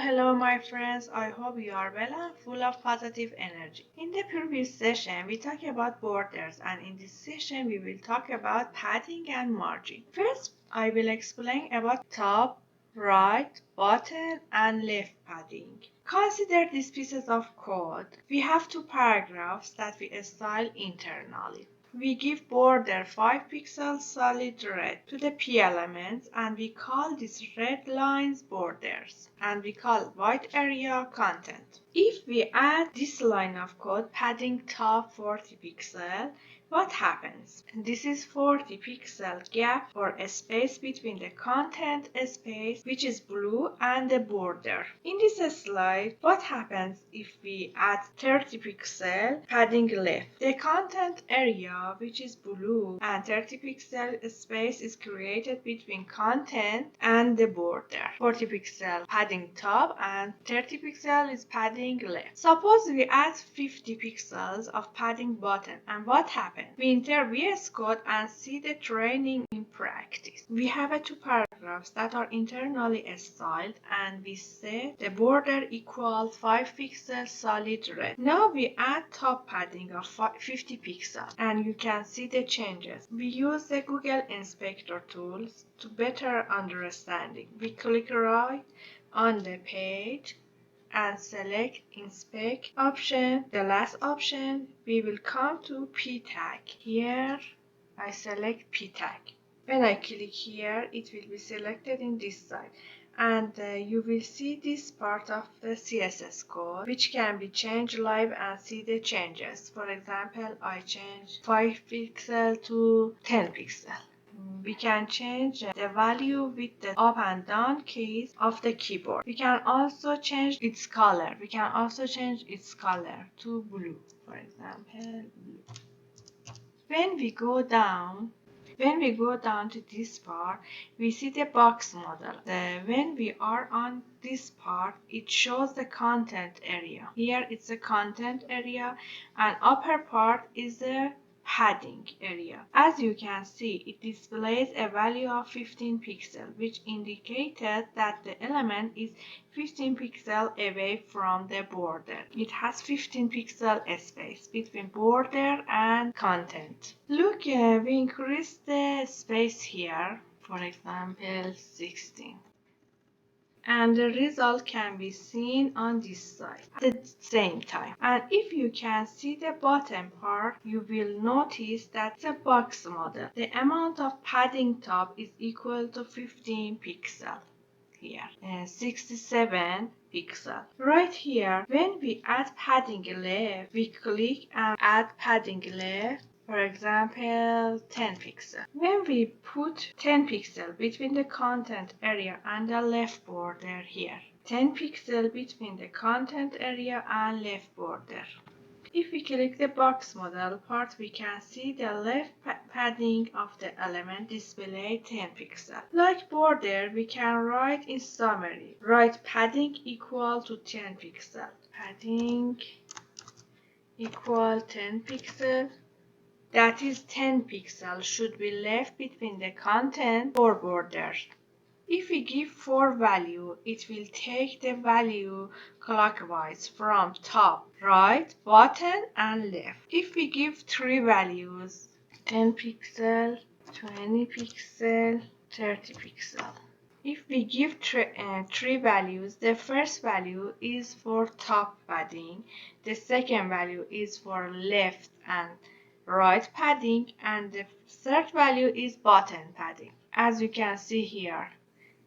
Hello, my friends. I hope you are well and full of positive energy. In the previous session, we talked about borders, and in this session, we will talk about padding and margin. First, I will explain about top, right, bottom, and left padding. Consider these pieces of code. We have two paragraphs that we style internally. We give border 5 pixels solid red to the P elements and we call these red lines borders and we call white area content. If we add this line of code padding top 40 pixel, what happens? This is 40 pixel gap or a space between the content space, which is blue, and the border. In this slide, what happens if we add 30 pixel padding left? The content area, which is blue, and 30 pixel space is created between content and the border. 40 pixel padding top and 30 pixel is padding left. Suppose we add 50 pixels of padding bottom, and what happens? We enter VS Code and see the training in practice. We have two paragraphs that are internally styled and we say the border equals 5 pixels solid red. Now we add top padding of 50 pixels and you can see the changes. We use the Google Inspector tools to better understanding. We click right on the page and select inspect option. The last option, we will come to P tag. Here I select P tag. When I click here, it will be selected in this side. And you will see this part of the CSS code which can be changed live and see the changes. For example, I change 5 pixel to 10 pixel. We can change the value with the up and down keys of the keyboard. We can also change its color. To blue, for example, blue. When we go down to this part, we see the box model. When we are on this part, it shows the content area. Here it's a content area and upper part is the padding area. As you can see, it displays a value of 15 pixels, which indicated that the element is 15 pixels away from the border. It has 15 pixel space between border and content. Look, we increase the space here, for example, 16. And the result can be seen on this side at the same time. And if you can see the bottom part, you will notice that the box model. The amount of padding top is equal to 15 pixel. Here, 67 pixel. Right here, when we add padding left, we click and add padding left. For example, 10 pixel. When we put 10 pixel between the content area and the left border here, 10 pixel between the content area and left border. If we click the box model part, we can see the left padding of the element display 10 pixel. Like border, we can write in summary. Write padding equal to 10 pixel. Padding equal 10 pixel. That is 10 pixels should be left between the content or border. If we give 4 value, it will take the value clockwise from top, right, bottom and left. If we give 3 values, 10 pixel, 20 pixel, 30 pixel. If we give 3 values, the first value is for top padding, the second value is for left and right padding, and the third value is bottom padding. As you can see here,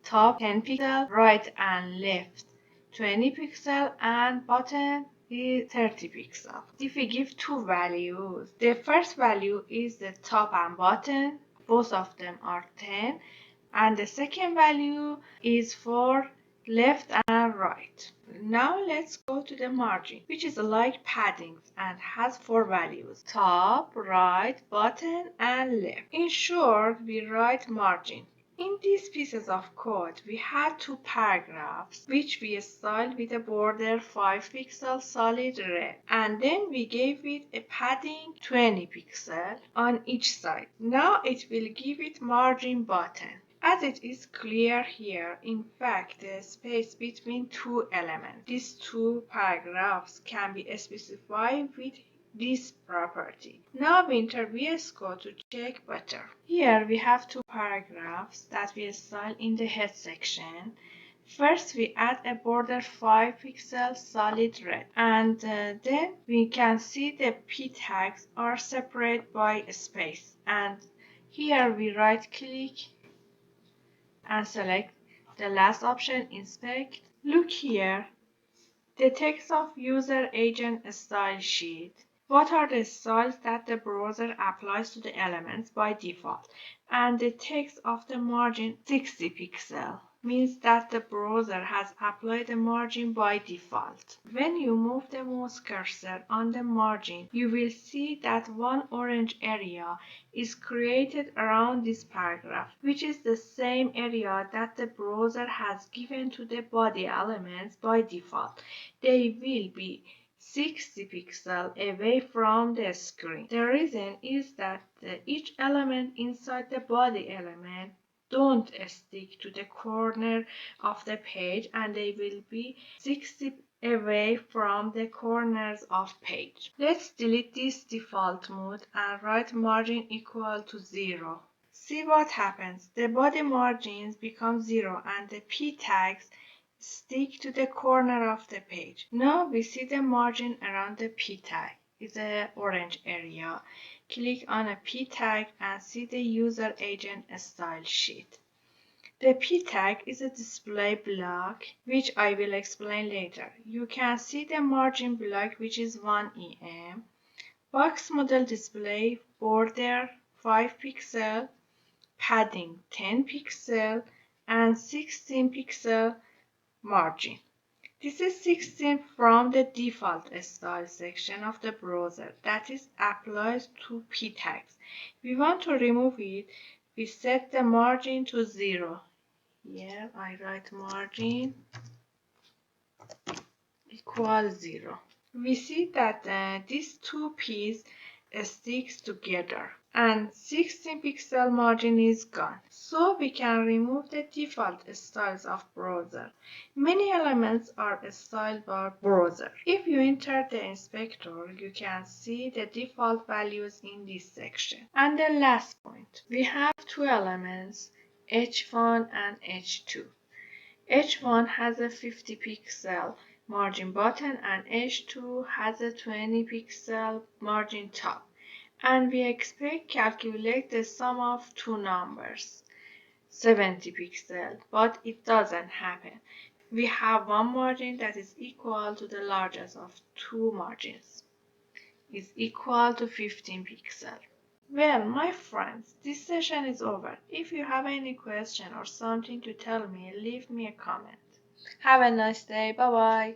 top 10 pixel, right and left 20 pixel, and bottom is 30 pixel. If we give 2 values, the first value is the top and bottom, both of them are 10, and the second value is for left and right. Now let's go to the margin, which is like padding and has 4 values: top, right, bottom, and left. In short, we write margin. In these pieces of code, we had 2 paragraphs which we styled with a border 5 pixel solid red, and then we gave it a padding 20 pixel on each side. Now it will give it margin button. As it is clear here, in fact, the space between two elements, these two paragraphs, can be specified with this property. Now enter VS Code to check better. Here we have two paragraphs that we style in the head section. First, we add a border 5 pixel solid red, and then we can see the p tags are separated by a space. And here we right click and select the last option, inspect. Look here, the text of user agent style sheet. What are the styles that the browser applies to the elements by default? And the text of the margin 60 pixel means that the browser has applied a margin by default. When you move the mouse cursor on the margin, you will see that one orange area is created around this paragraph, which is the same area that the browser has given to the body elements by default. They will be 60 pixels away from the screen. The reason is that each element inside the body element don't stick to the corner of the page, and they will be 60 away from the corners of page. Let's delete this default mode and write margin equal to 0. See what happens. The body margins become 0 and the p tags stick to the corner of the page. Now we see the margin around the p tag is the orange area. Click on a p tag and see the user agent style sheet. The p tag is a display block, which I will explain later. You can see the margin block, which is 1 em, box model display, border 5 pixel, padding 10 pixel, and 16 pixel margin. This is 16 from the default style section of the browser that is applied to p tags. We want to remove it. We set the margin to 0. Here I write margin equals 0. We see that these two p's sticks together and 16 pixel margin is gone. So we can remove the default styles of browser. Many elements are styled by browser. If you enter the inspector, you can see the default values in this section. And the last point, we have two elements, H1 and H2. H1 has a 50 pixel margin button and H2 has a 20 pixel margin top. And we expect calculate the sum of two numbers, 70 pixel, but it doesn't happen. We have one margin that is equal to the largest of two margins, is equal to 15 pixel. Well, my friends, this session is over. If you have any question or something to tell me, leave me a comment. Have a nice day. Bye bye.